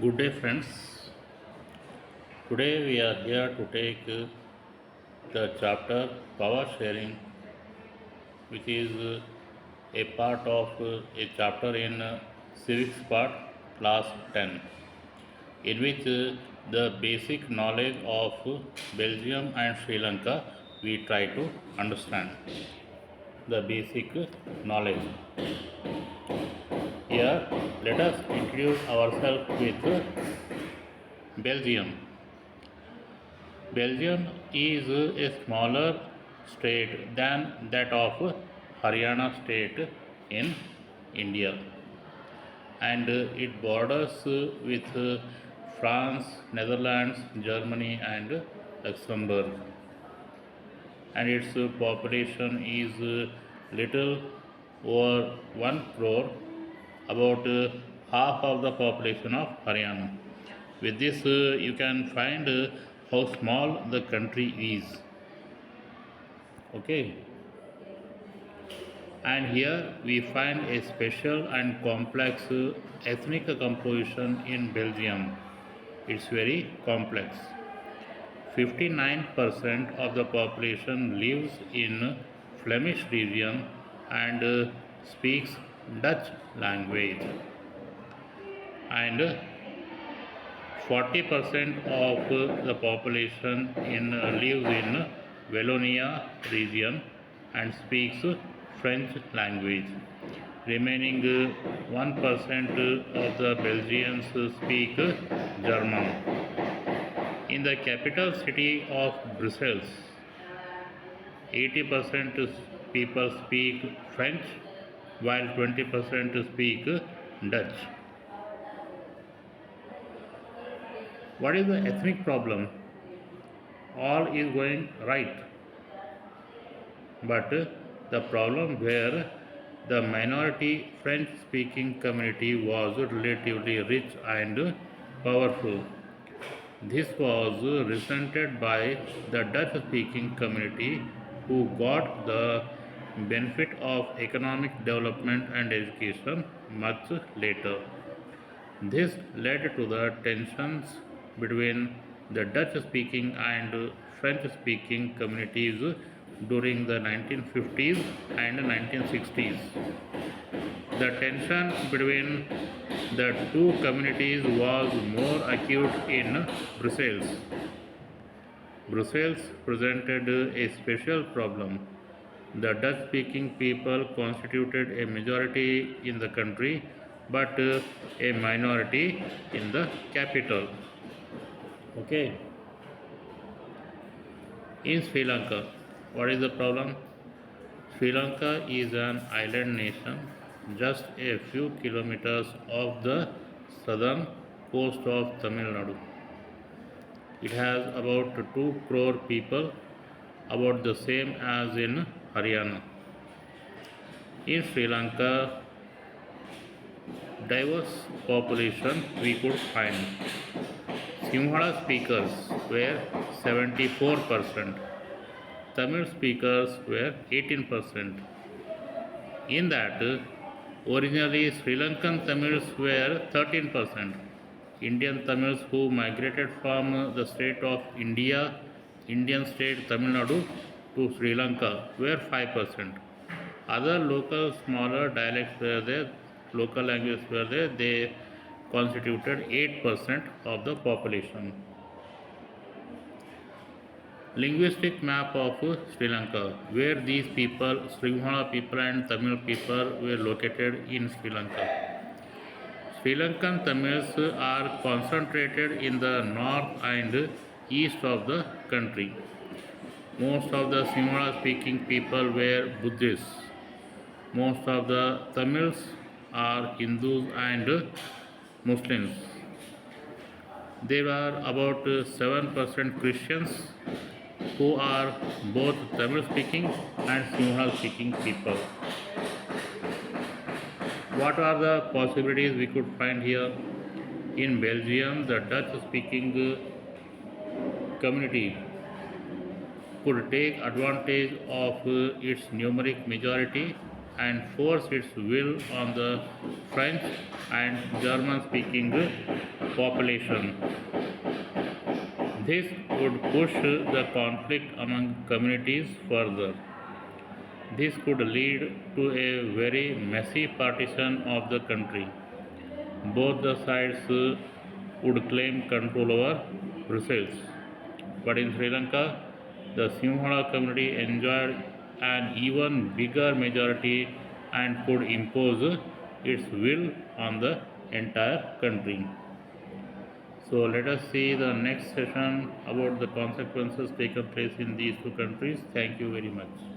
Good day, friends. Today we are here to take the chapter Power Sharing, which is a part of a chapter in Civics Part, Class 10, in which the basic knowledge of Belgium and Sri Lanka we try to understand. The basic knowledge. Here, let us introduce ourselves with Belgium. Belgium is a smaller state than that of Haryana state in India, and it borders with France, Netherlands, Germany and Luxembourg, and its population is little over 1 crore, about half of the population of Haryana. With this, you can find how small the country is. Okay, and here we find a special and complex ethnic composition in Belgium. It's very complex. 59% of the population lives in Flemish region and speaks Dutch language, and 40% of the population lives in Wallonia region and speaks French language. Remaining 1% of the Belgians speak German. In the capital city of Brussels, 80% people speak French while 20% speak Dutch. What is the ethnic problem? All is going right, but the problem where the minority French speaking community was relatively rich and powerful. This was resented by the Dutch speaking community, who got the benefit of economic development and education much later. This led to the tensions between the Dutch speaking and French speaking communities during the 1950s and 1960s. The tension between the two communities was more acute in Brussels. Brussels presented a special problem. The Dutch speaking people constituted a majority in the country, but a minority in the capital. Okay. In Sri Lanka, what is the problem? Sri Lanka is an island nation just a few kilometers off the southern coast of Tamil Nadu. It has about 2 crore people, about the same as in Haryana. In Sri Lanka, diverse population we could find. Sinhala speakers were 74%. Tamil speakers were 18%. In that, originally Sri Lankan Tamils were 13%. Indian Tamils who migrated from the state of India, Indian state Tamil Nadu to Sri Lanka were 5%. Other local smaller dialects were there, local languages were there, they constituted 8% of the population. Linguistic map of Sri Lanka, where these people, Sinhala people and Tamil people were located in Sri Lanka. Sri Lankan Tamils are concentrated in the north and east of the country. Most of the Sinhala speaking people were Buddhists. Most of the Tamils are Hindus and Muslims. There are about 7% Christians who are both Tamil speaking and Sinhala speaking people. What are the possibilities we could find here? In Belgium, the Dutch speaking community could take advantage of its numeric majority and force its will on the French and German speaking population. This would push the conflict among communities further. This could lead to a very messy partition of the country. Both the sides would claim control over Brussels. But in Sri Lanka, the Sinhala community enjoyed an even bigger majority and could impose its will on the entire country. So let us see the next session about the consequences taken place in these two countries. Thank you very much.